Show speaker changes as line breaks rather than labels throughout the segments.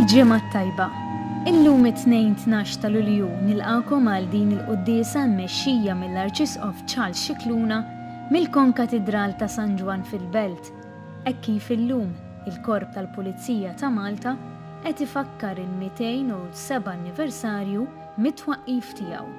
Il-ġimgħa tajba. Illum it-2 ta' Lulju nilqakom għal din il-Quddiesa mmexxija mill-Arċisqof Charles Xikluna mill-Konkatedral ta' San Ġwan fil-Belt. Hekk kif illum il-Korp tal-Pulizija ta' Malta qed ifakkar il-207 anniversarju mit-twaqqif tiegħu.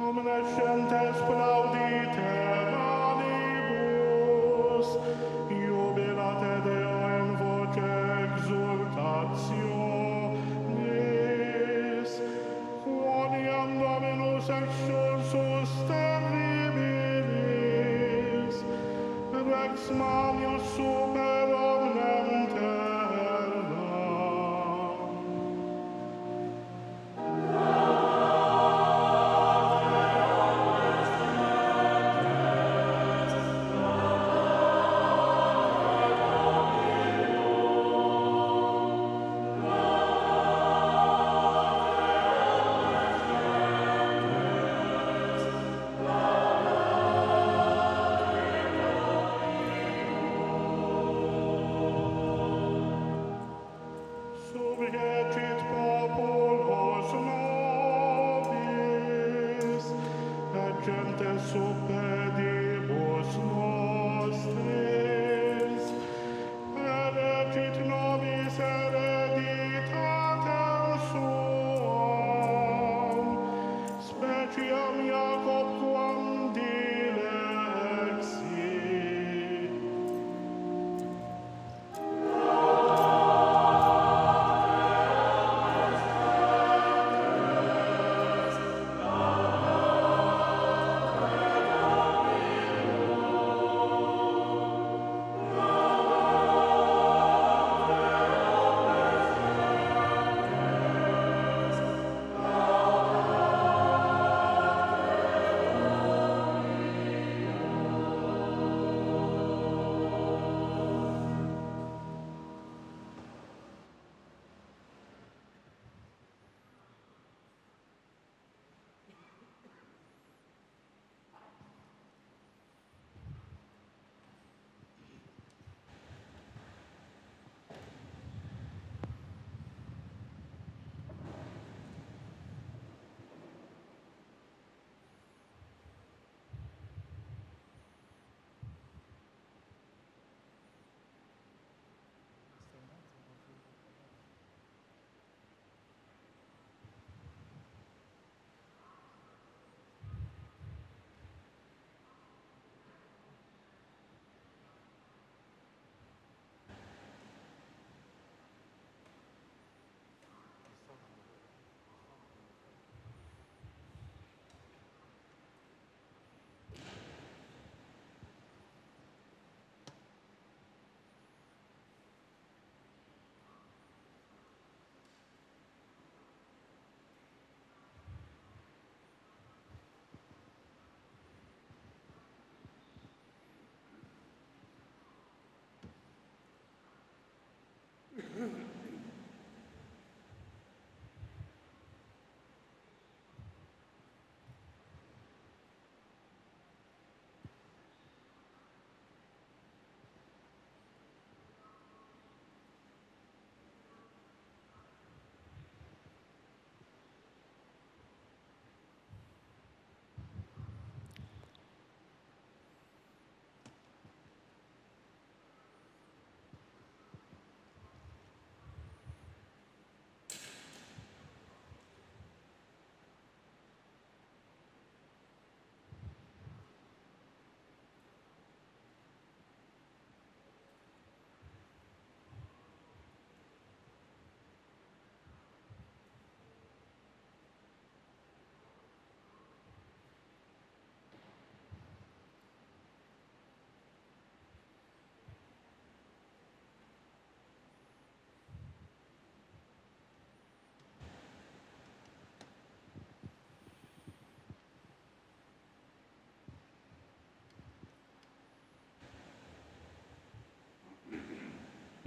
Omnescentes plaudite manibus, jubilate Deo in voce exultationis, quoniam Dominus excelsus terribilis, rex manius super omnem terra.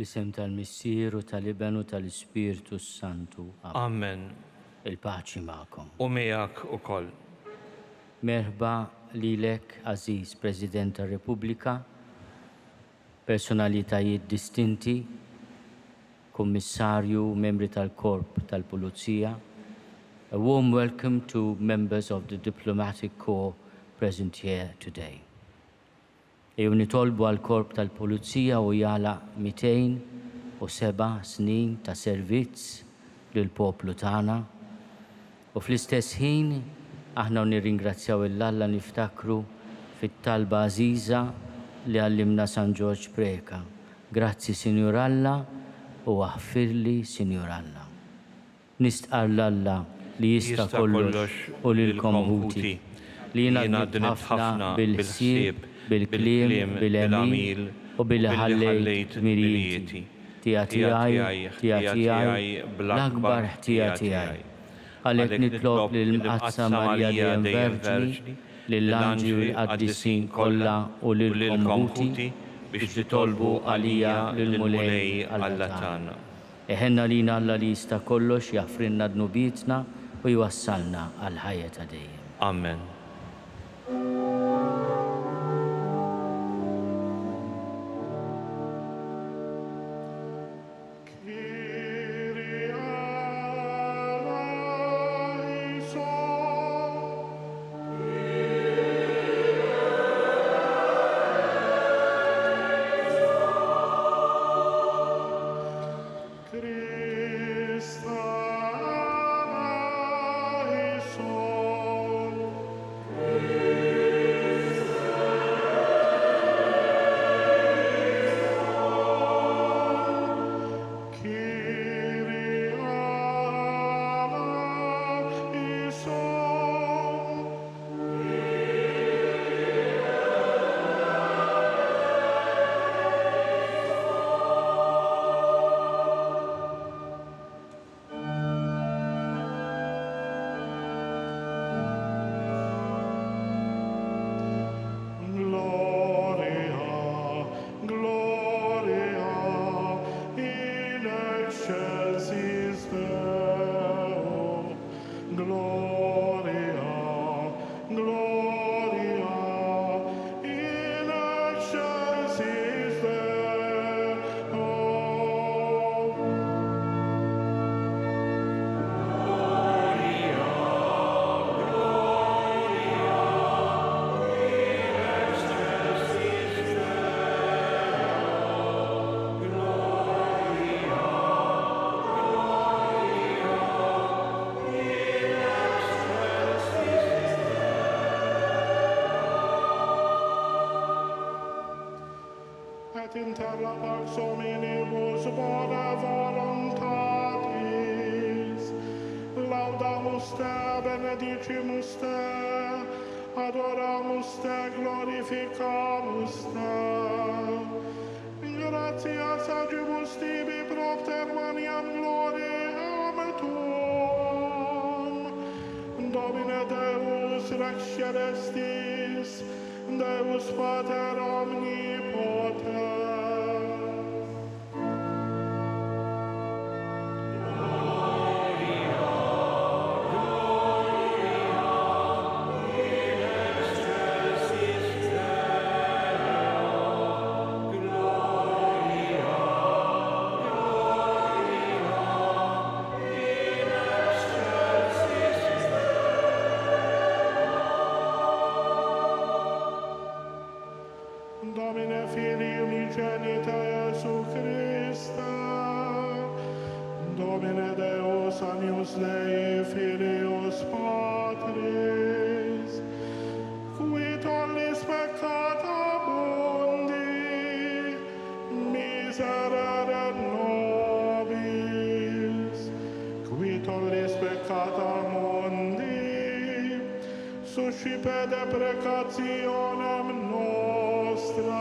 Bl-isem tal-Missier u tal-Iben u tal-Ispirtu Santu.
Amen.
Il-paċi ma'kom.
U miegħek ukoll.
Merħba lilek, Aziz President tar-Repubblika, personalitajiet distinti, Kummissarju, membri tal-Korp tal-Pulizija. A warm welcome to members of the Diplomatic Corps present here today. Eju nitolbu għal-Korp tal-Pulizija u jala 207 snin ta' servizz lill-poplu tagħna u fl-istess ħin aħna nirringrazzjaw il-Alla niftakru fit-talba għażiża li għallimna San George Preka. Grazzi Sinjur Alla u aħfirli Sinjur Alla. Nistqar l-Alla li jista' kollox u lilkom ħuti li jiena ħafna bil-ħsieb, bil-kliem, bil-emil u bil-ħallejt mirijieti. Tija tiegħi, l-akbar ħtija tiegħi. Għalhekk nitlob lill-Mqazza Marja dejjem Verġni, lill-anġli u l-qaddisin kollha u lilkom ħuti biex titolbu għalija lill-mulej Alla tagħna. Eħenna lina Alla li jista' kollox jaffrinna dnubietna u jwassalna għal ħajja ta' dejjem.
Amen.
In terra pax hominibus bona voluntatis, laudamus te, benedicimus te, adoramus te, glorificamus te. Gratias agibus tibi propter maniam gloriam tuum, Domine Deus Rex Celestis, Deus Pater omnipotent. Domine Filii unigenite Iesu Christe, Domine Deus anius Dei Filius Patris, qui tollis peccata mundi, miserere nobis, qui tollis peccata mundi, suscipe deprecationem nostra.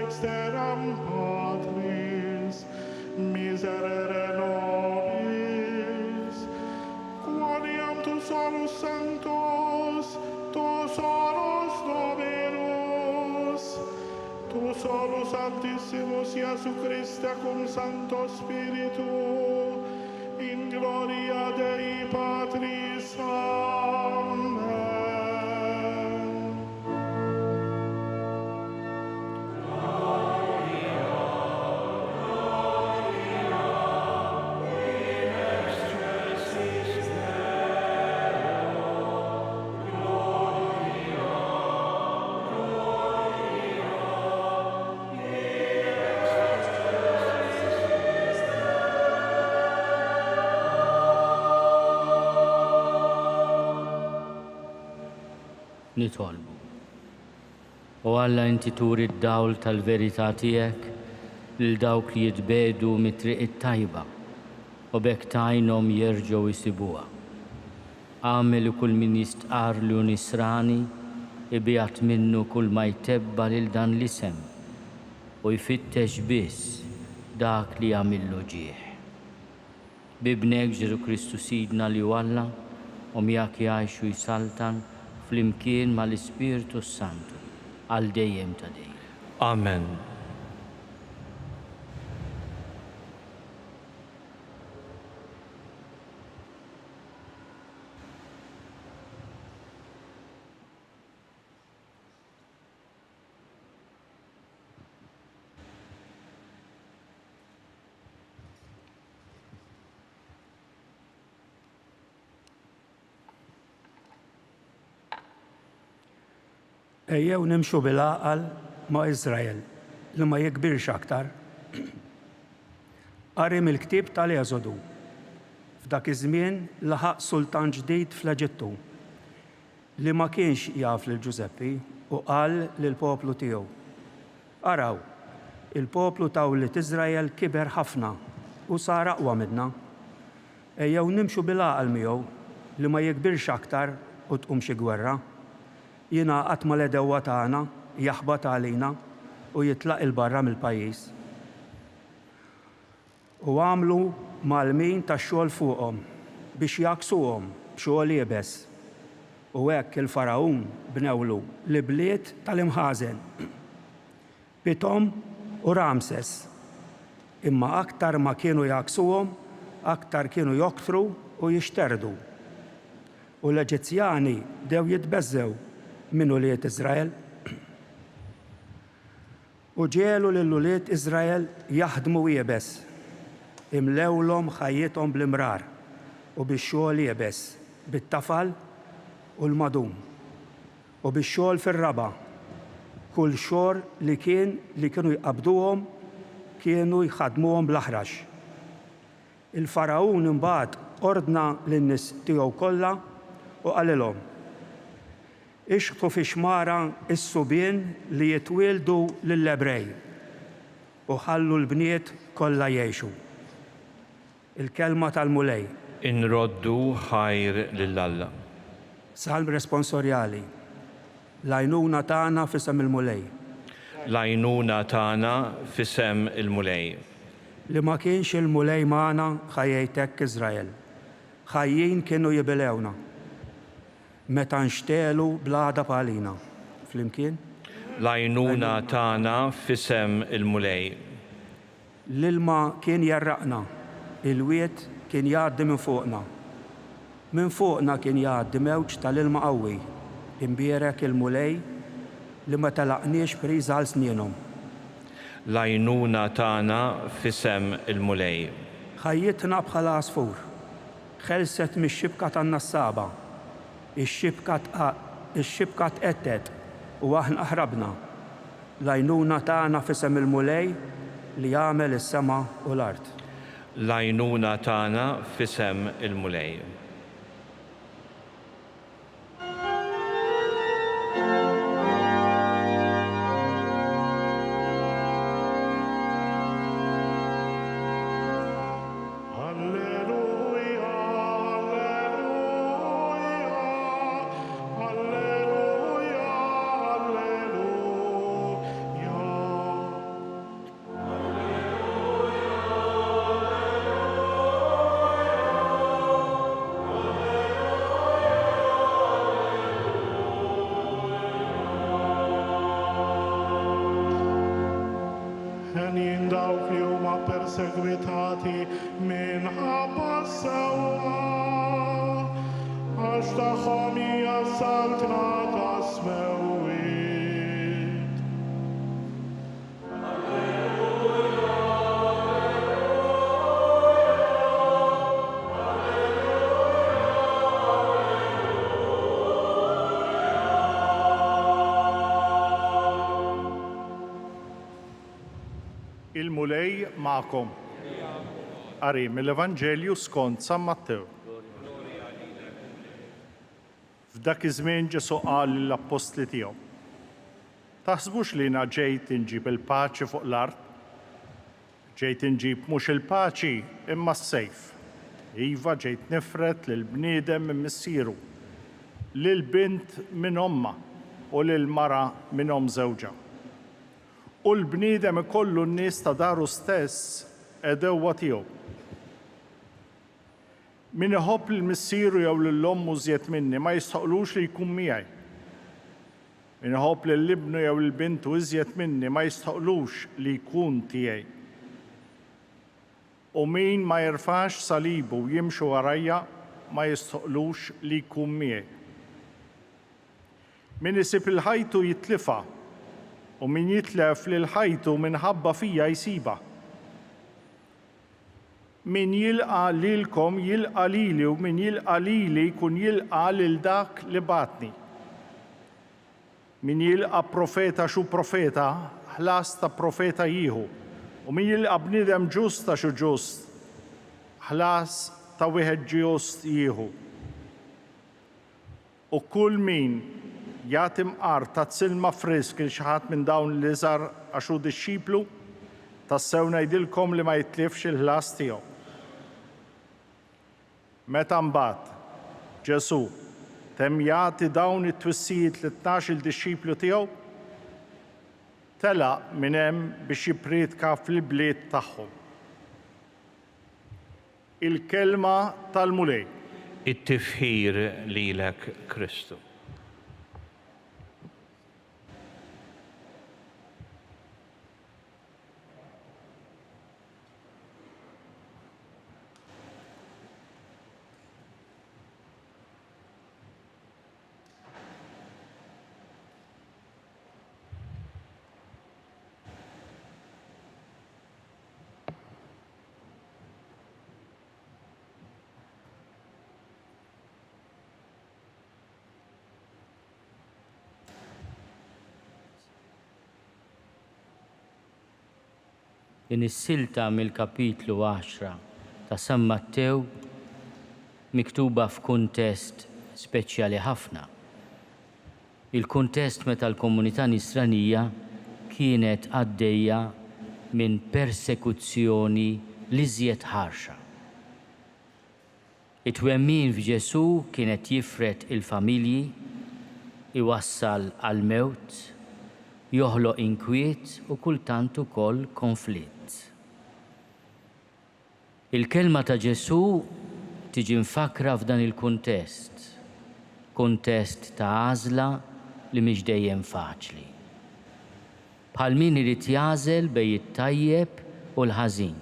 exteram Patris, miserere nobis, quoniam tu solus sanctus, tu solus Dominus, tu solus Sanctissimus Iesu Christe cum Sancto Spiritu, in gloria Dei Patris. Amen.
Nitolbu. U Alla inti turi d-dawl tal-verità tiegħek lil dawk li jitbedu mit-triq it-tajba u bekk tajnhom jerġgħu jsibuha. Għamel li kull min jistqarli u nisrani ibjat minnu kull ma jtebba lil dan l-isem u jfittex biss dak li jagħmillu ġieħ. Bibnek Ġesu Kristu Sidna li Alla u miegħek jgħixu jsaltan flimkien mal-Ispiritu Santu għal dejjem ta' dejjem.
Amen.
Ejjew nimxu bil-għaqal ma' Izrael li ma jikbirx aktar. Qari mill-ktieb tal-Eżodu. F'dak iż-żmien laħaq sultan ġdid fl-Eġittu li ma kienx jaf lil Ġuseppi u qal lill-poplu tiegħu: Araw, il-poplu ta' Awlit Iżrael kiber ħafna u sar aqwa midna. Ejjew nimxu bil-għaqal miegħu li ma jikbirx aktar u tqum xi gwerra. Jiena qatt ma l-edewwa tagħna jaħbad għalina u jitlaq il-barra mill-pajjiż. U għamlu mal-min tax-xogħol fuqhom biex jaksuhom b'xogħol iebes. U hekk il-Farawn bnewlu l-bliet tal-imħażen, Pitom u Ramses. Imma aktar ma kienu jaksuhom, aktar kienu joktru u jixterdu. U l-Eġizzjani dew jitbeżżew minn uliet Iżrael. U ġielu lill-uliet Iżrael jaħdmu iebes, imlewlhom ħajjithom bl-imrar u bix-xogħol iebes, bit-tafal u l-madum u bix-xogħol fir-raba. Kull xogħol li kienu jqabduhom kienu jħaddmuhom bl-aħrax. Il-Farawn imbagħad ordna lin-nies tiegħu kollha u qalilhom: ixħtu fi xmara is-subien li jitwildu lill-Ebrej u ħallu l-bniet kollha jgħixu. Il-kelma tal-mulej.
Inroddu ħajr lill-Alla.
Salm responsorjali. L-għajnuna tagħna f'isem il-mulej.
L-għajnuna tagħna f'isem il-mulej.
Li ma kienx il-mulej magħna ħajjejtek Iżrael. Ħajjin kienu jibilewna meta nxtelu bl-għada bħalina. Flimkien?
L-għajnuna tagħna f'isem il-mulej.
L-ilma kien jarraqna, il-wiet kien jgħaddi minn fuqna. Minn fuqna kien jgħaddi mewġ tal-ilma qawwi, imbierek il-mulej li ma talaqniex priża għal snienhom.
L-għajnuna tagħna f'isem il-mulej.
Ħajjitna bħala għasfur, ħelset mix-xibka tan-nassaba. Ix-xibka tqettet u aħna ħrabna. L-għajnuna tagħna f'isem il-mulej li jagħmel is-sema u l-art.
L-għajnuna tagħna f'isem il-mulej.
Ħenin dawk li huma persegwitati minħabba s-sewwa, għax tagħhom hija s-saltna tas-smewwiet.
Il-mulej ma'kom. Qari mill-Evanġelju skont San Mattew. F'dak iż-żmien Ġesu qal lill-Apostli tiegħu: Taħsbux li jiena ġejt inġib il-paċi fuq l-art? Ġejt inġib mhux il-paċi imma s-sejf. Iva ġejt nifret lil bniedem minn missieru, lil bint minn omma u lil mara minn żewġa. U l-bniedem ikollu n-nies ta' daru stess edewwa tiegħu. Min iħobb lill-missieru jew lill-ommu żjed minni ma jistoqlux li jkun miegħi. Min iħobb lill-ibnu jew lill-bintu iżjed minni ma jistoqlux li jkun tiegħi. U min ma jerfax salibu u jimxu warajja ma jistoqlux li jkun miegħi. Min isib il-ħajtu jitlifha, u min jitlef lil ħajtu minħabba fija jsiba. Min jilqa lilkom jilqa lili u min jilqa lili jkun jilqa lil dak li batni. Min jilqa profeta xu profeta, ħlas ta' profeta jieħu, u min jilqa bniedem ġust ta' xu ġust, ħlas ta' wieħed ġust jieħu. U kull min jagħti mqar ta' tsilma frisk il xi ħadd minn dawn l-iżgħar għax hu dixxiplu, tassew ngħidilkom li ma jitlifx il-ħlas tiegħu. Meta mbagħad Ġesu temm jagħti dawn it-twissijiet lit-12 dixxiplu tiegħu, telaq minn hemm biex jippriedka fil-bliet tagħhom. Il-kelma tal-mulej.
It-tifħir lilek Kristu.
Din is-silta mill-kapitlu 10 ta' San Mattew miktuba f'kuntest speċjali ħafna. Il-kuntest meta l-komunità nisranija kienet għaddejja minn persekuzzjoni li żjed ħarxa. It-twemmin f'Ġesu kienet jifret il-familji, iwassal għal-mewt, joħloq inkwiet u kultant ukoll konflitt. Il-kelma ta' Ġesu tiġi mfakra f'dan il-kuntest, kuntest ta' għażla li mhix dejjem faċli. Bħal min irid jagħżel bejn it-tajjeb u l-ħażin.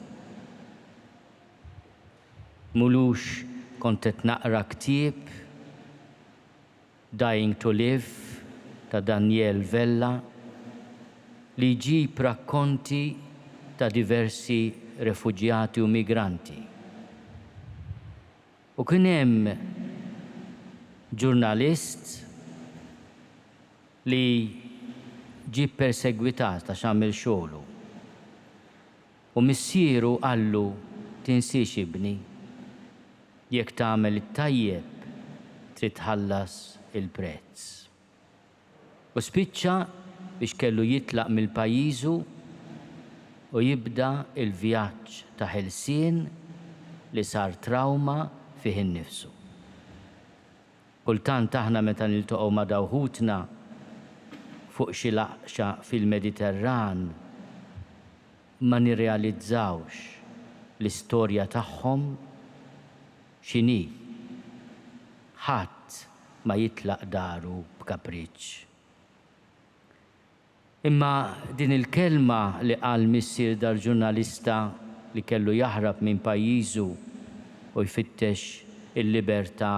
Mulux kont qed naqra ktieb Dying to Live ta' Daniel Vella li jġib rakkonti ta' diversi refuġjati u migranti. U kien hemm ġurnalist li ġie persegwitat għax għamel xogħlu. U missieru qallu tinsiex ibni, jekk tagħmel it-tajjeb trid tħallas il-prezz. U spiċċa biex kellu jitlaq mill-pajjiżu u jibda il-vjaġġ ta' ħelsien li sar trauma fih innifsu. Kultant aħna meta niltaqgħu ma' dawħutna fuq xi laqxa fil-Mediterran ma nirrealizzawx l-istorja tagħhom x'inhi. Ħadd ma jitlaq daru b'kapriċċ. Imma din il-kelma li qal missier dal-ġurnalista li kellu jaħrab minn pajjiżu u jfittex il-libertà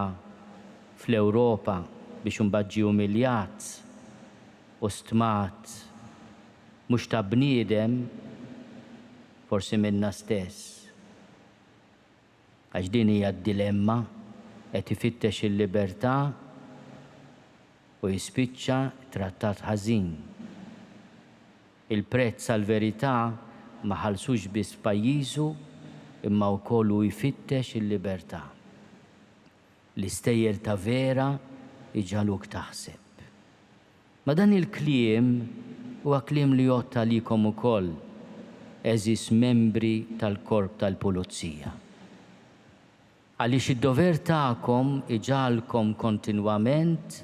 fl-Ewropa biex imbagħad ġie umiljat u stmat mhux ta' bniedem forsi minna stess. Għax din hija d-dilemma qed ifittex il-libertà u jispiċċa trattat ħażin. Il-prezz għall-verità ma ħallsux biss pajjiżu imma wkoll hu jfittex il-libertà. L-istejjer ta' vera iġaluk taħseb. Ma dan il-kliem huwa kliem li jotta likom ukoll eżis membri tal-Korp tal-Pulizija. Għaliex id-dover tagħkom iġalkom kontinwament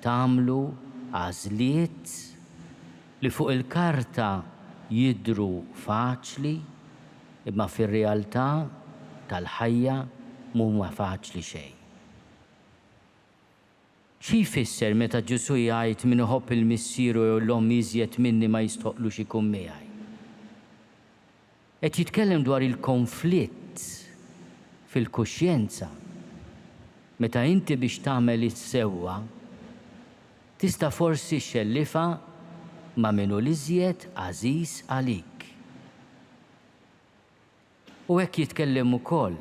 tagħmlu għażliet li fuq il-karta jidru faċli imma fir-realtà tal-ħajja mhuma faċli xejn. Xi jfisser meta Ġesu jgħid min iħobb il-missieru jew l-omm iżjed minni ma jistoqlux ikun miegħi? Qed jitkellem dwar il-konflitt fil-kuxjenza. Meta inti biex tagħmel is-sewwa tista' forsi xellifa ma' minu l-iżjed għażiż għalik. U hekk jitkellem ukoll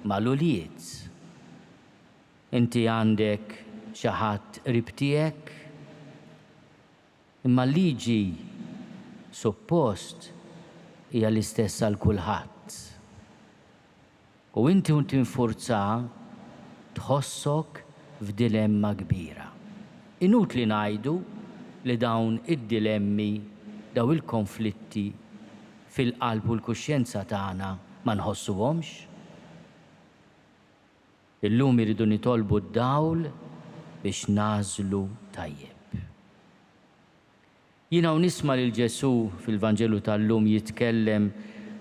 mal-uliet. Inti għandek xi ħadd qrib tiegħek, imma liġi suppost hija l-istess għal kulħadd. U inti tinfurza tħossok f'dilemma kbira. Inutli ngħidu li dawn id-dilemmi, daw il-konflitti fil-qalb u l-kuxjenza tagħna ma nħossuhomx. Illum iridu nitolbu d-dawl biex nażlu tajjeb. Jiena nisma' lil Ġesu fil-Vanġelu tal-lum jitkellem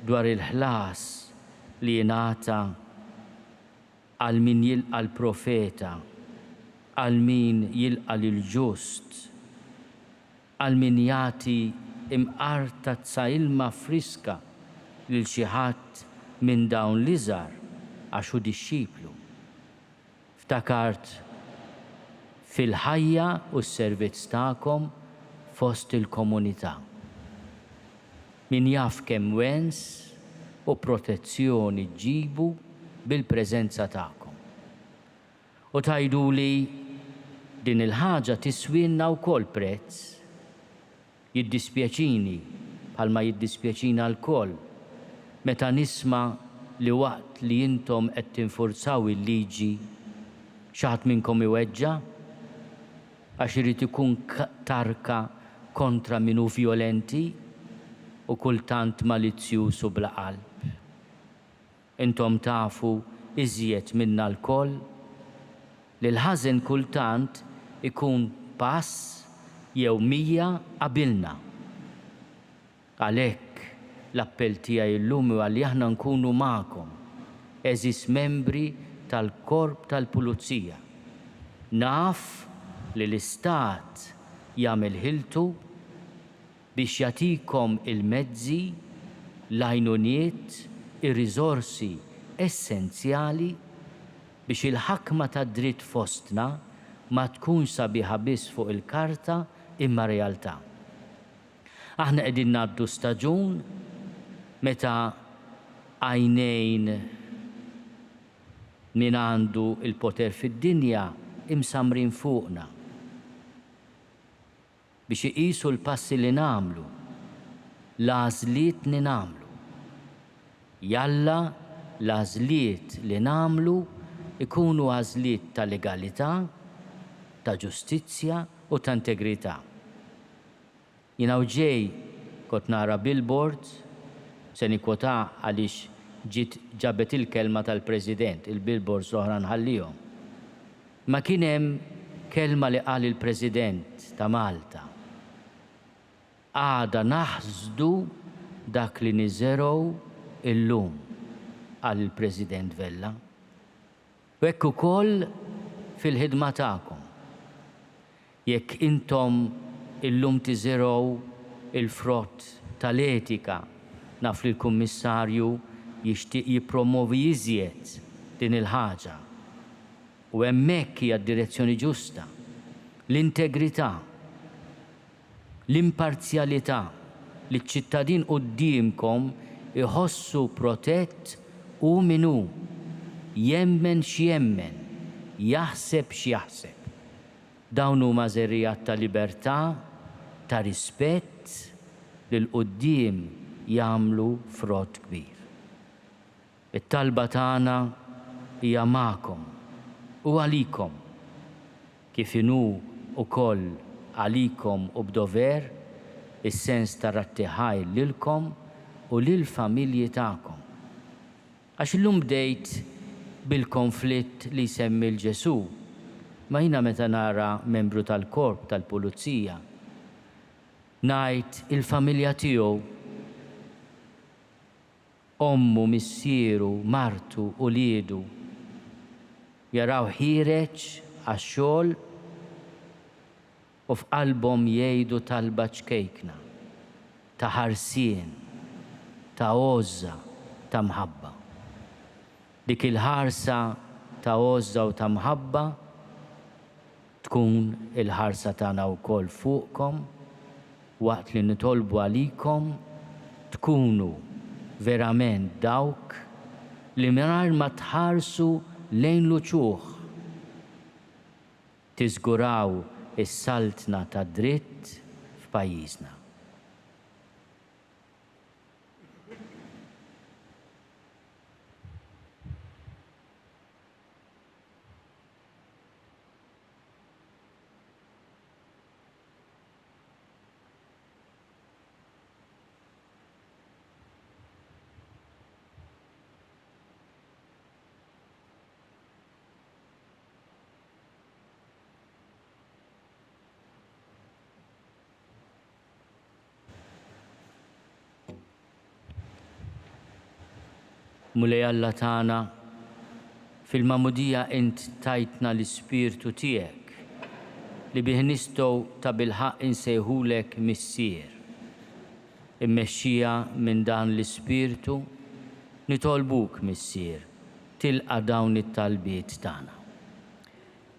dwar il-ħlas li jingħata għal min jilqa' l-profeta, għal min jilqa' lil-ġust, għal min jagħti imqartazza ilma friska lil xi ħadd minn dawn l-iżgħar għax hu dixxiplu. Ftakart fil-ħajja u s-servizz tagħkom fost il-komunità. Min jaf kemm wens u protezzjoni ġibu bil-preżenza tagħkom. U tgħiduli din il-ħaġa tiswilna wkoll prezz. Jiddispjaċini bħalma jiddispjaċina l-koll meta nisma' li waqt li intom qed tinfurzaw il-liġi xi ħadd minnkom iweġġa' għax irid ikun tarka kontra min hu vjolenti u kultant malizzjuż u bla qalb. Intom tafu iżjed minna l-koll li l-ħażen kultant ikun pass jew mija qabilna. Għalhekk l-appell tiegħi llum huwa li aħna nkunu magħkom, eżis membri tal-Korp tal-Pulizija. Naf li l-Istat jagħmel ħiltu biex jagħtikom il-mezzi, l-għajnuniet, ir-riżorsi essenzjali biex il-ħakma tad-dritt fostna ma tkunx sabiħa biss fuq il-karta imma realtà. Aħna qegħdin ngħaddu staġun meta għajnejn min għandu il-poter fid-dinja imsamrin fuqna biex iqisu l-passi li nagħmlu, l-għażliet li nagħmlu. Jalla l-għażliet li nagħmlu ikunu għażliet ta' legalità, ta' ġustizzja u ta' integrità. Jiena ġej kont nara billboard se nikkwota għaliex ġiet ġabet il-kelma tal-President, il-billboards l-oħra nħallihom. Ma kien hemm kelma li qal il-President ta' Malta. Għada naħsdu dak li niżerow illum qal il-President Vella. U hekk ukoll fil-ħidma tagħkom. Jekk intom illum tiżerow il-frott tal-etika. Naf li l-Kummissarju jixtieq jippromovi iżjed din il-ħaġa. U hemmhekk hija d-direzzjoni ġusta. L-integrità, l-imparzjalità li ċ-ċittadin qudiemkom iħossu protett u minnu jemmen x'jemmen, jaħseb x'jaħseb. Dawn huma żerrijat ta' libertà, ta' rispett li l-qudiem jagħmlu frott kbir. It-talba tagħna hija magħkom u għalikom kif inhu wkoll għalikom u b'dover is-sens ta' rattiħaj lilkom u lill-familji tagħkom. Għax illum bdejt bil-konflitt li jsemmi l-Ġesu, ma jiena meta nara membru tal-Korp tal-Pulizija ngħid il-familja tiegħu ommu, missieru, martu u liedu jaraw ħireġ għax-xogħol u f'qalbhom jgħidu talba ċkejkna ta' ħarsien, ta' għoża, ta' mħabba. Dik il-ħarsa ta' għoża u ta' mħabba tkun il-ħarsa tagħna wkoll fuqkom waqt li nitolbu għalikom tkunu verament dawk li mingħajr ma tħarsu lejn l-uċuħ tiżguraw is-saltna ta' dritt f'pajjiżna. Mulej Alla tagħna, fil-mamudija int tajtna l-ispirtu tiegħek li bih nistgħu ta' bilħaq insejħulek missier. Immexxija minn dan l-ispirtu nitolbuk missier tilqa' dawn it-talbiet tagħna.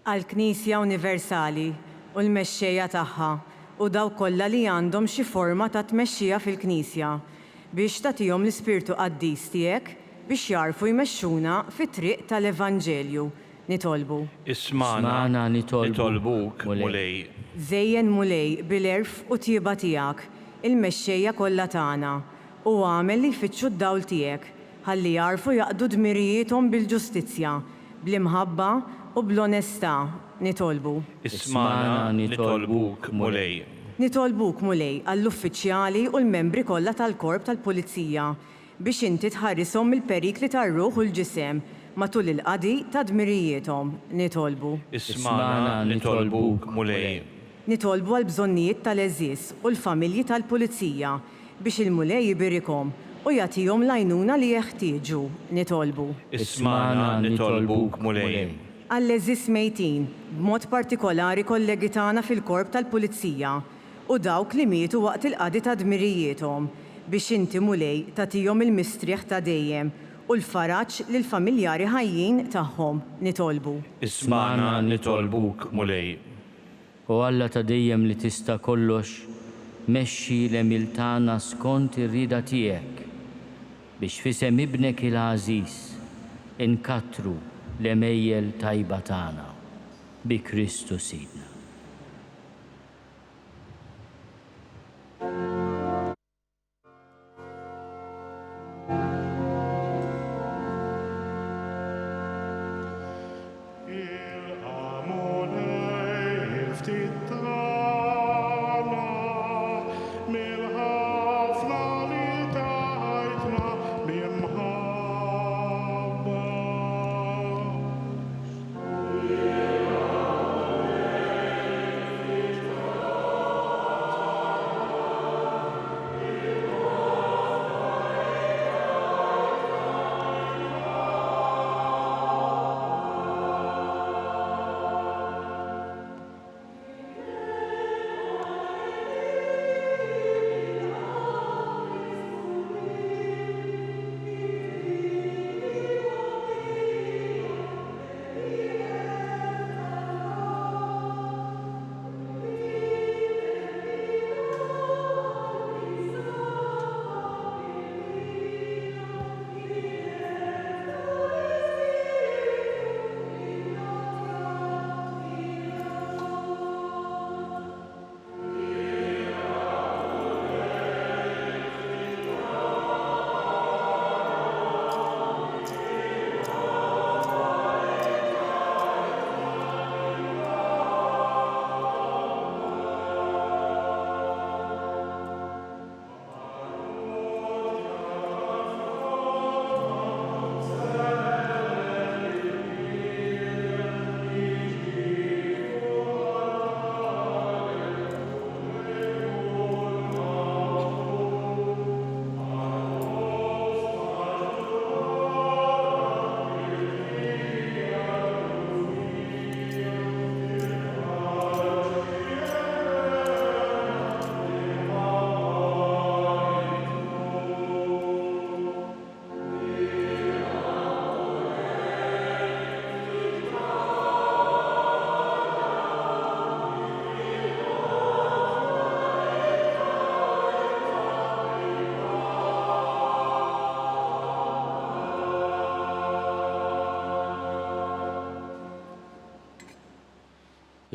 Għall-Knisja Universali u l-mexxejja tagħha u daw kollha li għandhom xi forma ta' tmexxija fil-Knisja biex tagħtihom l-Ispirtu Qaddiż tiegħek biex jarfu jmexxuna fit-triq tal-Evanġelju. Nitolbu.
Ismana nitolbuk mulej.
Żejjen mulej bil-erf u tjieba tiegħek il-mexxejja kollha tagħna u għamel li jfittxu d-dawl tiegħek ħalli jarfu jaqdu dmirijiethom bil-ġustizzja, bl-imħabba u bl-onestà. Nitolbu.
Ismana nitolbuk mulej.
Nitolbuk mulej għall-uffiċjali u l-membri kollha tal-Korp tal-Pulizija biex inti tħarrishom mill-perikli tar-ruħ u l-ġisem matul il-qadi ta' dmirijiethom. Nitolbu.
Ismana nitolbuk mulej.
Nitolbu għal bżonnijiet tal-eżis u l-familji tal-Pulizija biex il-mulej jibirikom u jagħtihom l-għajnuna li jeħtieġu. Nitolbu.
Ismana nitolbuk mulej.
Għall-eżis mejtin, b'mod partikolari kollegi tagħna fil-Korp tal-Pulizija u dawk li mietu waqt il-qadi ta' dmirijiethom biex inti mulej tagħtihom il-mistrieħ ta' dejjem u l-faraġġ lill-familjari ħajjin tagħhom. Nitolbu.
Ismana nitolbuk mulej.
U Alla ta' dejjem li tista' kollox mexxi l-emil tagħna skont ir-rieda tiegħek biex fisem ibnek il-għażiż inkattru l-emejjel tajba tagħna bi Kristu Sidna.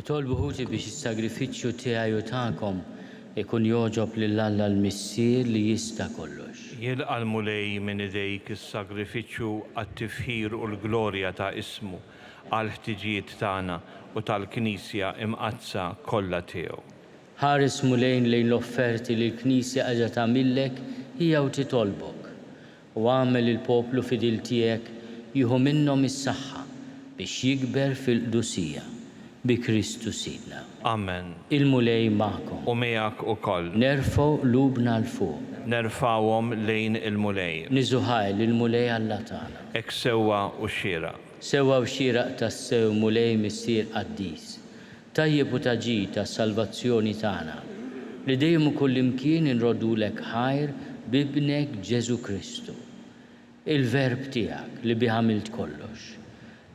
Jitolbu ħuti biex is-sagrifiċċju tiegħi u tagħkom ikun joġob lill-Alla l-Missier li jista' kollox.
Jilqal mulej minn idejk is-sagrifiċċju għat-tifħir u l-glorja ta' ismu għal ħtiġijiet tagħna u tal-Knisja imqazza kollha tiegħu.
Ħares mulejn lejn l-offerti li l-Knisja qiegħda tagħmillek hija u titolbok u għamel il-poplu fidil tiegħek jieħu minnhom is-saħħa biex jikber fil-qdusija bi Kristu Sidna.
Amen.
Il-mulej magħkom.
U miegħek ukoll.
Nerfgħu lubna l-fuq.
Nerfawhom lejn il-mulej.
Niżuħaj il-mulej Alla tagħna.
Ek sewwa u xira.
Sewwa u xieraq tas-sew mulej missier Quddies. Tajjeb u taġi tas-salvazzjoni tagħna. Li dejjem ukoll imkien inroddulek ħajr bibnek Ġesu Kristu. Il-verb tiegħek li bih għamilt kollox.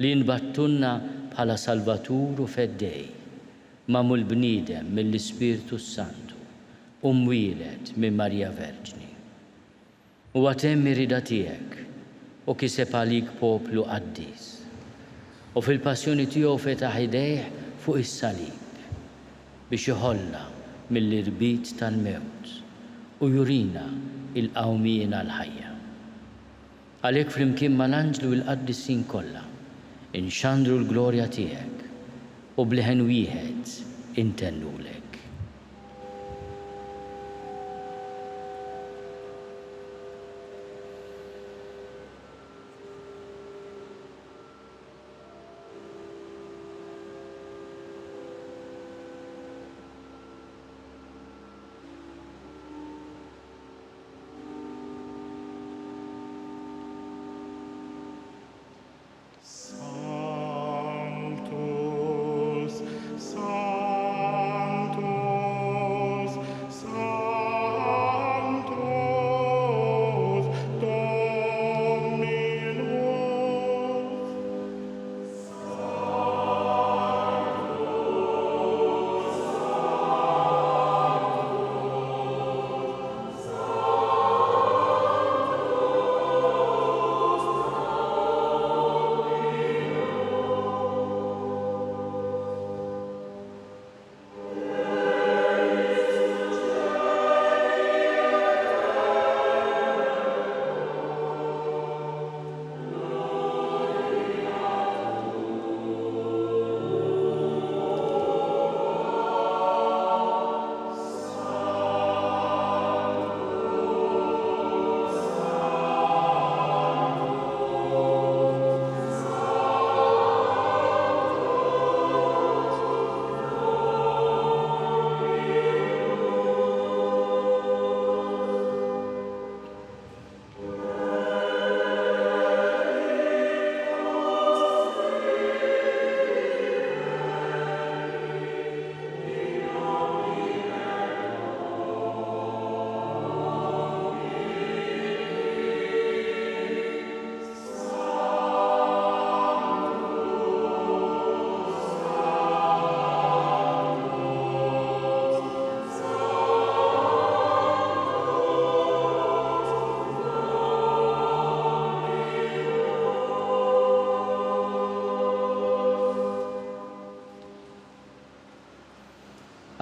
Li nbattunna bħala Salvatur u feddej, mamul bniedem mill-Ispirtu Santu, mwieled minn Marja Verġni. U għatem irida tiegħek u kiseb għalik poplu Quddies. U fil-passjoni tiegħu fetaħ idejh fuq is-salib biex iħollna mill-irbit tal-mewt u jurina il-qawmien għal-ħajja. Għalhekk flimkien mal-anġlu l-Quddisin kollha inxandru l-glorja tiegħek u bleħen wieħed intennulek.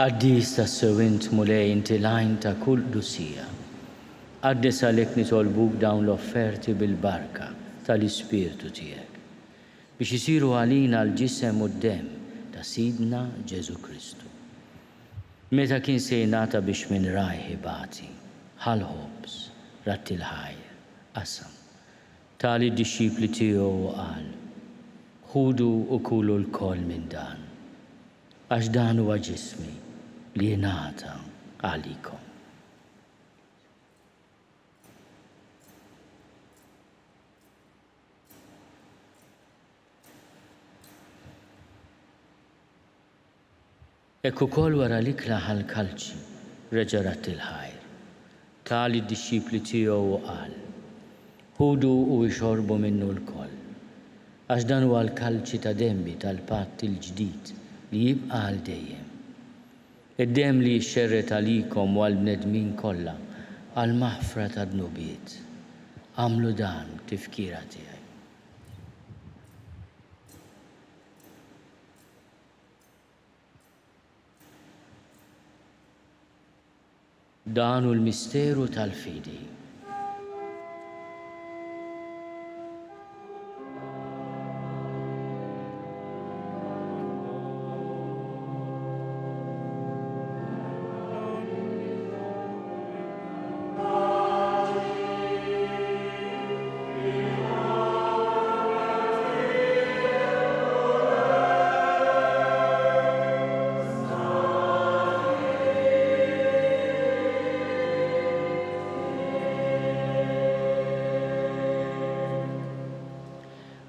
Quddies tas-sewint mulej inti lajn ta' kull qdusija. Quddies għalhekk nitolbuk dawn l-offerti bil-barka tal-Ispirtu tiegħek biex isiru għalina l-ġisem u d-dem ta' Sidna Ġesu Kristu. Meta kien se jingħata biex minn rajħi bati, ħal-ħobs, ratti l-ħajr, qasam. Tali d-dixxipli tiegħu qal, ħudu u kulu l-koll minn dan, għax dan huwa ġismi li jingħata għalikom. Ekku kol wara l-ikla ħal-kalċi reġa' ratti l-ħajr. Tali d-dixxipli tiegħu qal, ħudu u jxorbu minnu l-koll, għax dan huwa l-kalċi ta' demmi tal-patt il-ġdid li jibqa' għal dejjem. Id-dem li jxerret għalikom u għal-bnedmin kollha għal maħfra ta' dnubiet. Għamlu dan tifkira tiegħi. Dan hu l-misteru tal-fidi.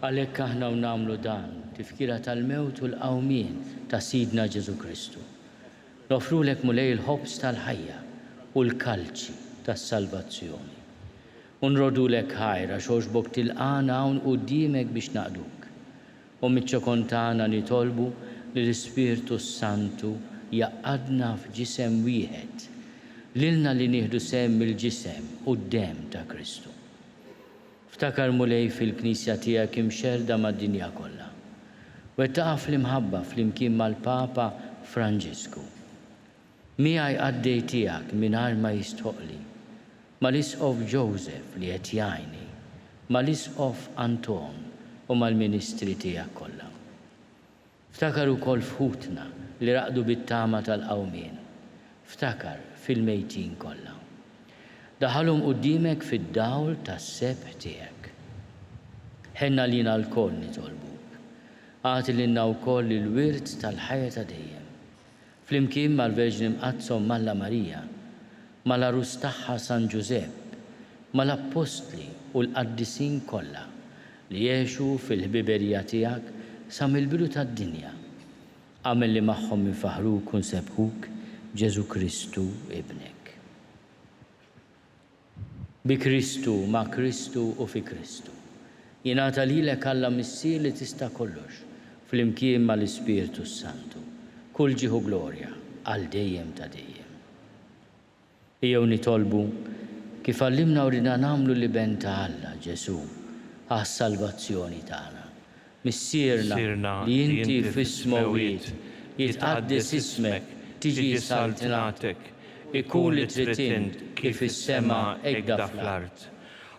Għalhekk aħna nagħmlu dan tifkira tal-mewt u l-qawmien ta' Sidna Ġesu Kristu. Nofrulek mulej il-ħobs tal-ħajja u l-kalċi tas-salvazzjoni. U nrodulek ħajra xogħġbok tilqana hawn quddiemek biex naqduk. U miċ-ċokon tagħna nitolbu li l-Ispirtu Santu jaqadna f'ġisem wieħed lilna li nieħdu sehem mill-ġisem u d-dem ta' Kristu. Ftakar mulej fil-Knisja tiegħek imxerda mad-dinja kollha. Wettaqa fl-imħabba flimkien mal-Papa Franġisku. Miegħi għaddej tiegħek mingħajr ma jistħoqli, mal-Isqof Joseph li qed jgħinni, mal-Isqof Anton u mal-Ministri tiegħek kollha. Ftakar ukoll fħutna li raqdu bit-tama tal-qawmien. Ftakar fil-mejtin kollha. Daħalhom quddiemek fid-dawl tas-sebħ tiegħek. Ħenna lina l-koll nitolbuk. Għati lilna wkoll il-wirt tal-ħajja ta' dejjem. Flimkien mal-Verġni Mqazzom Malla Marija, mal-Arus tagħha San Giuseppe, mal-Apostli u l-Qaddisin kollha li jgħixu fil-ħbiberija tiegħek sa mill-bidu tad-dinja. Għamel li magħhom infaħruk u nsebħuk Ġesu Kristu ibnek. Bi Kristu, ma' Kristu u fi Kristu. Jingħata lilek Alla missier li tista' kollox flimkien mal-Ispirtu Santu. Kull ġieħu glorja għal dejjem ta' dejjem. Ejjew nitolbu kif għallimna u rina nagħmlu li ben ta' Alla Ġesu għas-salvazzjoni tagħna. Missierna li inti fis-smawiet jitqaddis ismek, tiġi saltinatek, ikun li trid kif is-sema hekk fl-art.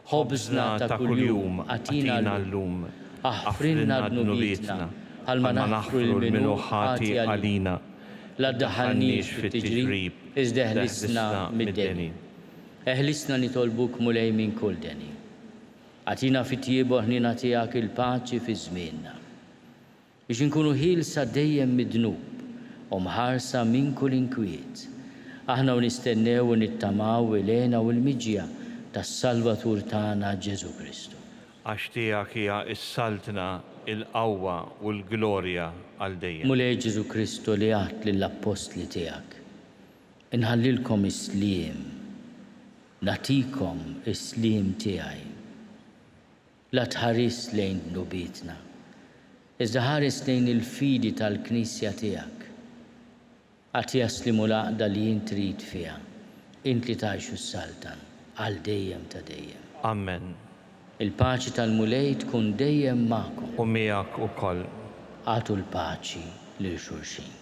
Ħobżna ta' kuljum atina llum, aħfrinna dnubietna bħalma naħfru l-minuħati għalina. La ddaħħalniex fit-tiġrib, iżda eħlisna mid-deni. Eħlisna nitolbuk mulej minn kull deni. Atina fit-tjiebu ħnina tiegħek il-paċi fi żmienna. Biex inkunu ħielsa dejjem mid-dnub u mħarsa minn kull inkwiet. Aħna nistennew u nittamaw il-għena u l-miġja tas-Salvatur tagħna Ġesu Kristu.
Għax tiegħek hija s-saltna, il-qawwa u l-glorja għal dejjem.
Mulej Ġesu Kristu li għadt lill-Apostli tiegħek. Inħallilkom is-sliem, nagħtikom is-sliem tiegħi. La tħares lejn dnubietna, iżda ħares lejn il-fidi tal-Knisja tiegħek. Għati jaslimu laqda li jint trid fiha, int li tgħixu s-saltan għal dejjem ta' dejjem.
Amen.
Il-paċi tal-mulej tkun dejjem magħkom.
U miegħek ukoll.
Għatu l-paċi lil xulxin.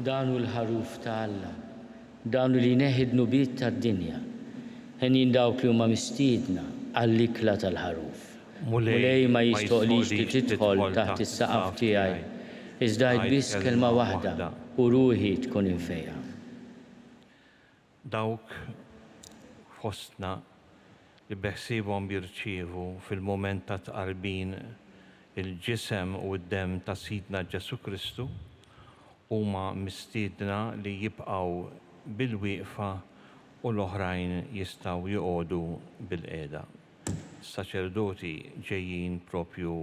Danu l-ħaruf ta' Alla, danu li neħid nubiet tad-dinja, ħenin dawk li huma mistiedna għall-ikla tal-ħaruf. Mulej ma jistoqlix li tidħol taħt is-saqaf tiegħi, iżda għid biss kelma waħda u ruħi tkun infejja.
Dawk fostna li beħsibhom jirċievu fil-mument ta' tqarbin il-ġisem u d-dem ta' Sidna Ġesu Kristu huma mistiedna li jibqgħu bil-wieqfa u l-oħrajn jistgħu joqogħdu bil-qiegħda. Saċerdoti ġejjin propju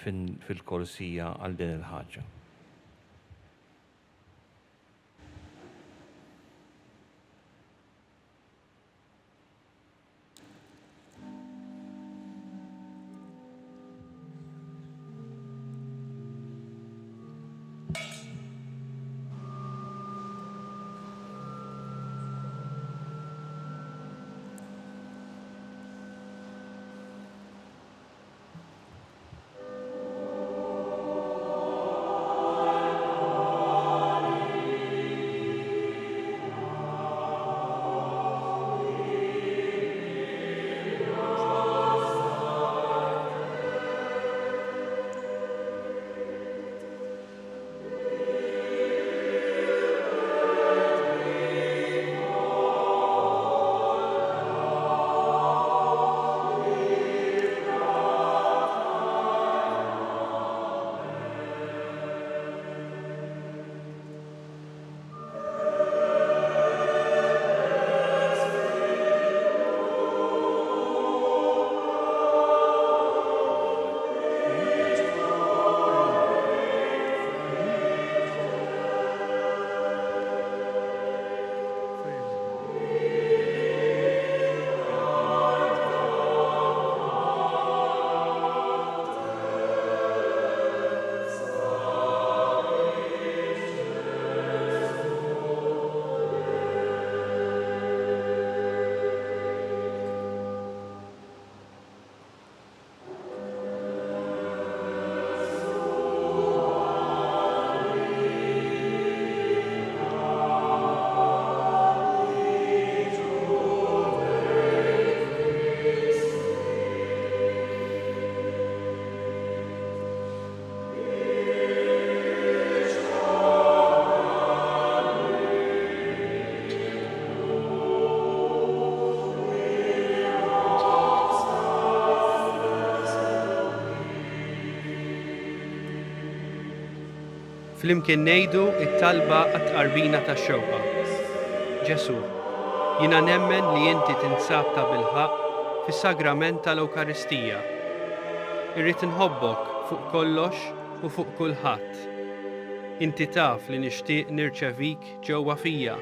fil-korsija għal din il-ħaġa.
Flimkien ngħidu it-talba għat-tqarbina tax-xewqa. Ġesu, jiena nemmen li inti tinsab ta' bilħaq fis-sagrament tal-Ewkaristija. Irrid inħobbok fuq kollox u fuq kulħadd. Inti taf li nixtieq nirċevik ġewwa fija.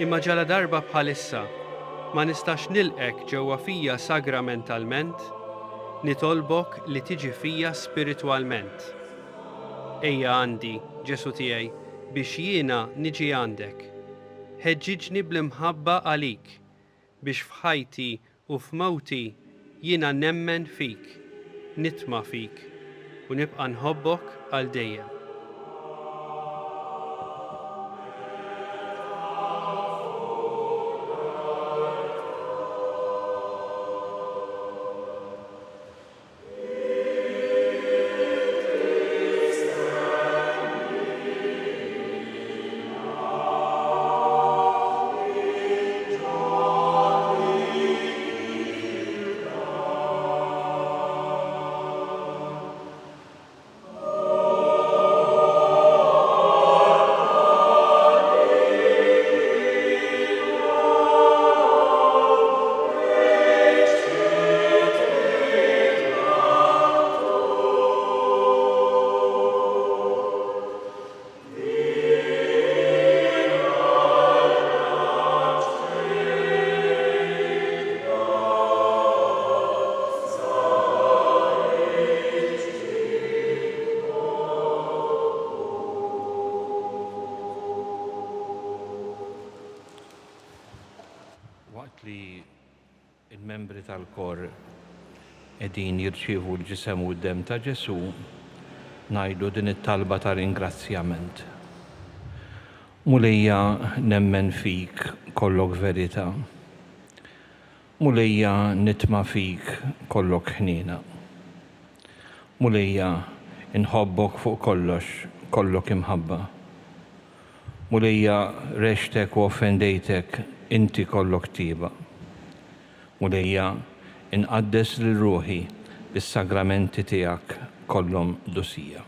Imma ġala darba bħalissa ma nistax nilqek ġewwa fija sagramentalment, nitolbok li tiġi fija spiritwalment. Ejja għandi, Ġesu tiegħi, biex jiena niġi għandek. Ħeġġiġni bl-imħabba għalik, biex f'ħajti u f'mewti jiena nemmen fik, nitma' fik u nibqa' nħobbok għal dejjem.
li il-membri tal-kor edin jirċievu l-ġisem u d-dem ta' Ġesu, ngħidu din it-talba ta' ringrazzjament. Mulejja nemmen fik kollok verità. Mulejja nitma fik kollok ħnina. Mulejja inħobbok fuq kollox, kollok imħabba. Mulejja rextek u offendejtek, inti kollok tiba. Mulejja inqaddes lil ruħi bis-sagramenti tiegħek kollhom dusija.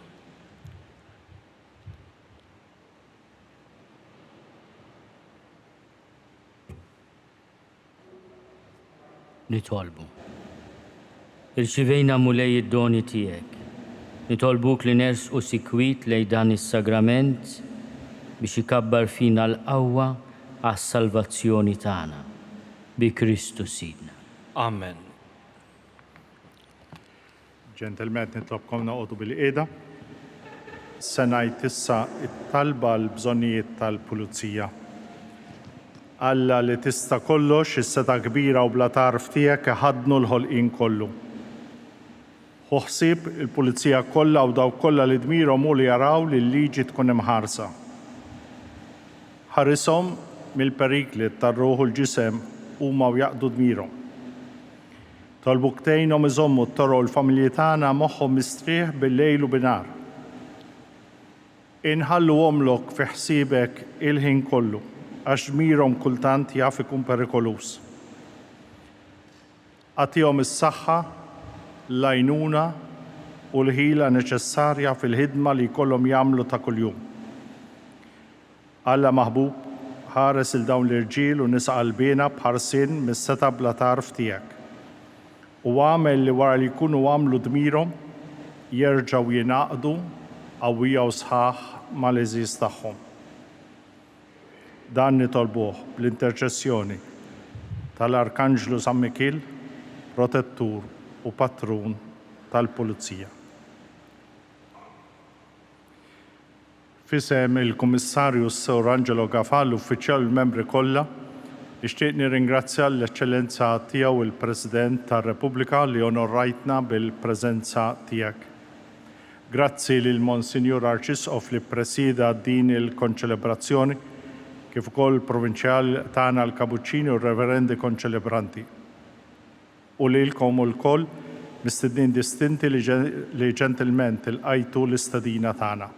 Nitolbu. Irċivejna mulej id-doni tiegħek. Nitolbuk li nersqu sikwit lej dan is-sagrament biex ikabbar fina l-qawwa għas-salvazzjoni tagħna. Bi Kristu Sidna.
Amen.
Ġentilmen, nitlobkom noqogħdu bil-qiegħda. Se ngħid issa it-talba l-bżonnijiet tal-Pulizija. Alla li tista' kollox, is-seta' kbira u bla tarf tiegħek iħadnu l-ħolqien kollu. Ħsieb il-Pulizija kollha u dawk kollha li dmirhom hu li jaraw li l-liġi tkun imħarsa. Ħarishom mill-perikli tar-ruħ u l-ġisem huma u jaqdu dmirhom. Tolbuk tgħinhom iżommu t-toroq l-familji tagħna moħħhom mistrieħ bil-lejl u bin-nar. Inħallu omlok fi ħsiebek il-ħin kollu, għax dmirhom kultant jaf ikun perikolus. Għatihom is-saħħa, l-għajnuna u l-ħila neċessarja fil-ħidma li jkollhom jagħmlu ta' kuljum. Alla maħbub, ħares il dawn l-irġiel u nisa qalbina bħarsien mis-seta' bla tarf tiegħek. U għamel li wara li jkunu għamlu dmirhom jerġgħu jingħaqdu qawwija u sħaħ mal-eżiż tagħhom. Dan nitolbuh bl-interċessjoni tal-Arkanġlu San Mikil, protettur u patrun tal-Pulizija. Fisem il-Kummissarju Sur Angelo Gafal, uffiċjal membri kollha, nixtieq nirringrazzja l-Eċċellenza tiegħu il-President tar-Repubblika li onorrajtna bil-preżenza tiegħek. Grazzi lil Monsinjur Arċisqof li ppresida din il-konċelebrazzjoni kif ukoll provinċjal tagħna l-Kabuċċini u r-Reverendi konċelebranti. U lilkom ukoll mistednin distinti li ġentilment ilqajtu l-istedina tagħna.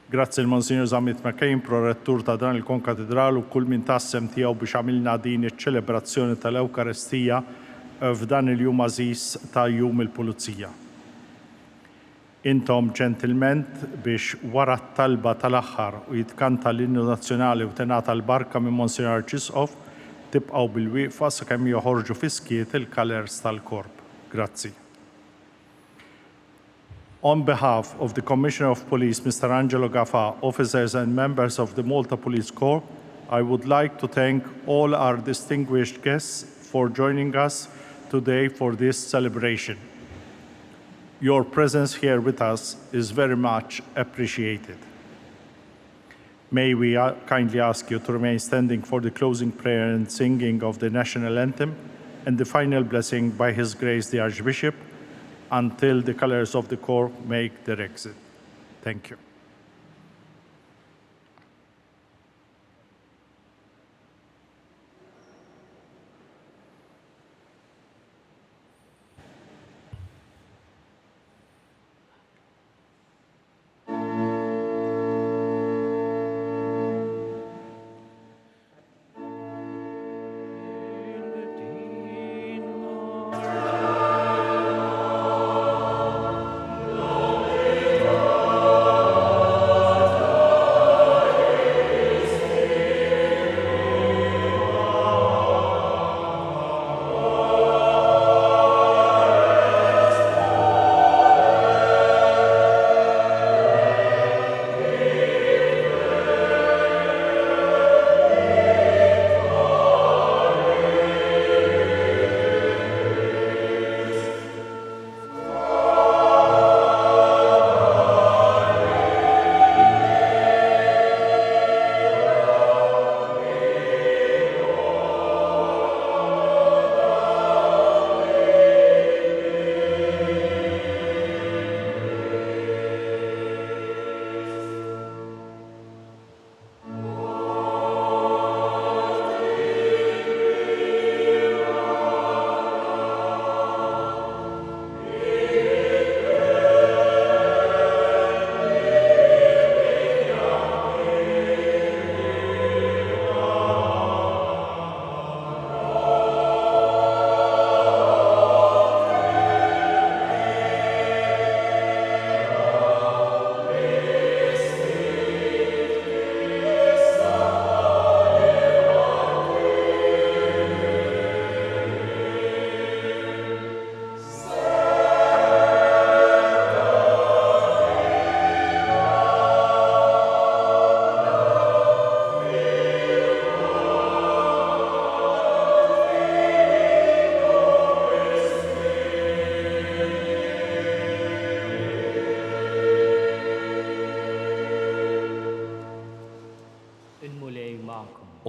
Grazzi l-Monsignor Zamit McCain, prorettur ta' dan il-konkatedral u kull min tassem tiegħu biex għamilna din iċ-ċelebrazzjoni tal-Ewkaristija f'dan il-jum għażiż ta' jum il-Pulizija. Intom ġentilment biex wara t-talba tal-aħħar u jitkanta l-innu nazzjonali u tenata l-barka minn Monsignor Arċisqof tibqgħu bil-wieqfa sakemm joħorġu fiskiet il-kalers tal-korp. Grazzi. On behalf of the Commissioner of Police, Mr. Angelo Gaffa, officers and members of the Malta Police Corps, I would like to thank all our distinguished guests for joining us today for this celebration. Your presence here with us is very much appreciated. May we kindly ask you to remain standing for the closing prayer and singing of the national anthem and the final blessing by His Grace the Archbishop until the colors of the Corps make their exit. Thank you.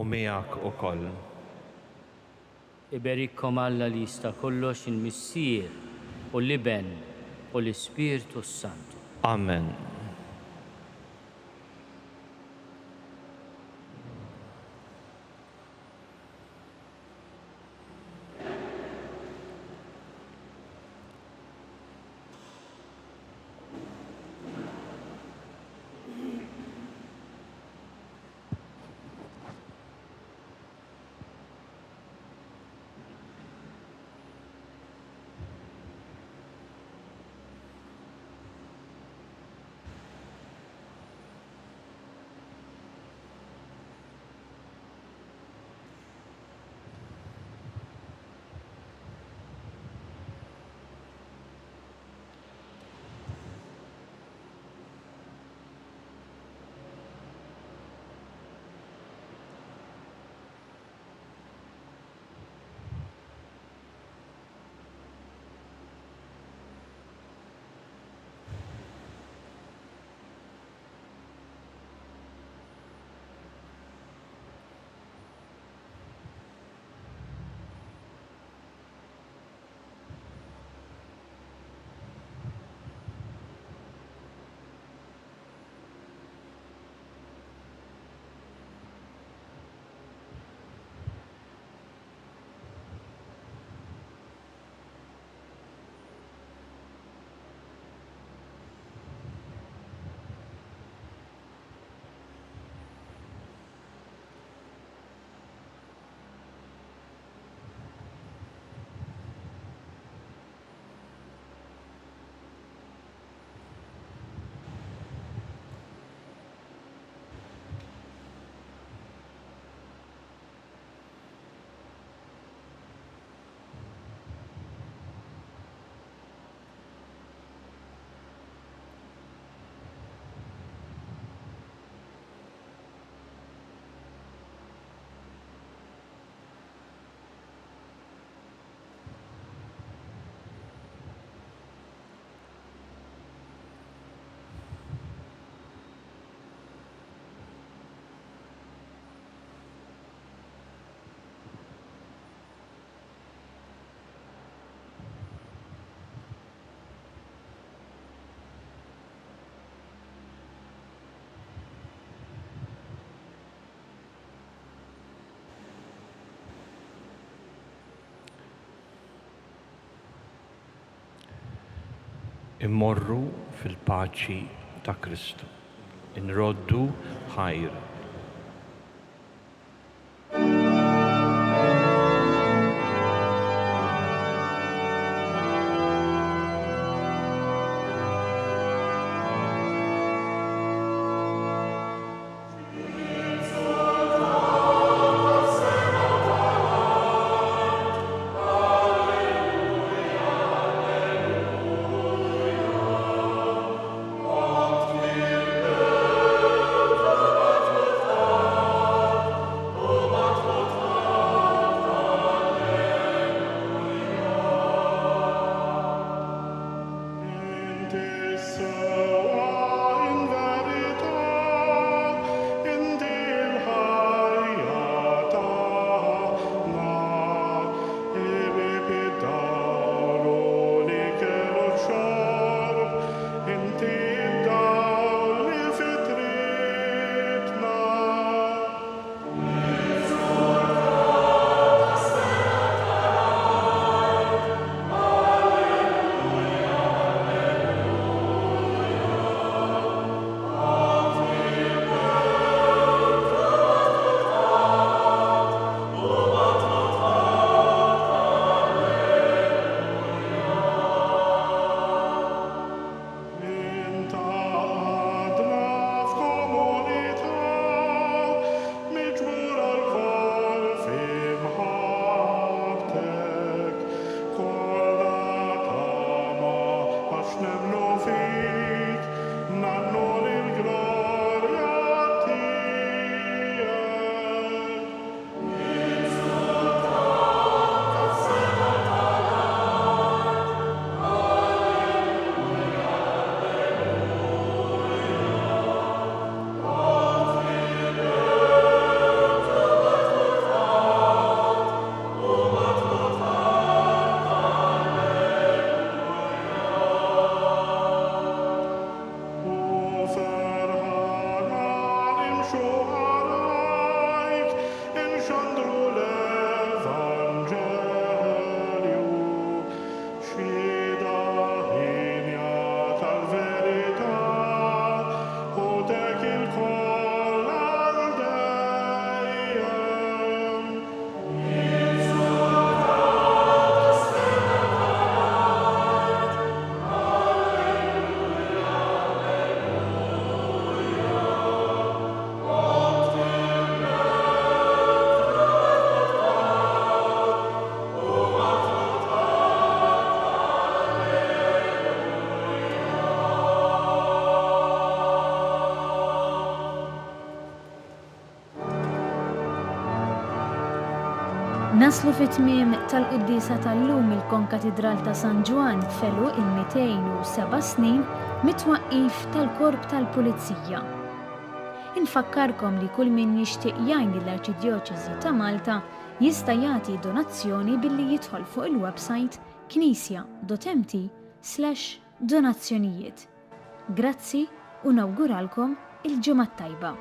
u miegħek ukoll.
Iberikkom Alla li jista' kollox il-Missier u l-Iben u l-Ispirtu Santu.
Amen. Immorru fil-paċi ta' Kristu. Inroddu ħajr.
Naslu fit-tmiem tal-Quddiesa tal-lum il-Konkatedral ta' San Ġwan felu il-207 snin mit-twaqqif tal-Korp tal-Pulizija. Infakkarkom li kull min jixtieq jgħin l-Arċidjoċesi ta' Malta jista' jagħti donazzjoni billi jidħol fuq il-website knisja.mt/donazzjonijiet. Grazzi u nawguralkom il-ġimgħa tajba.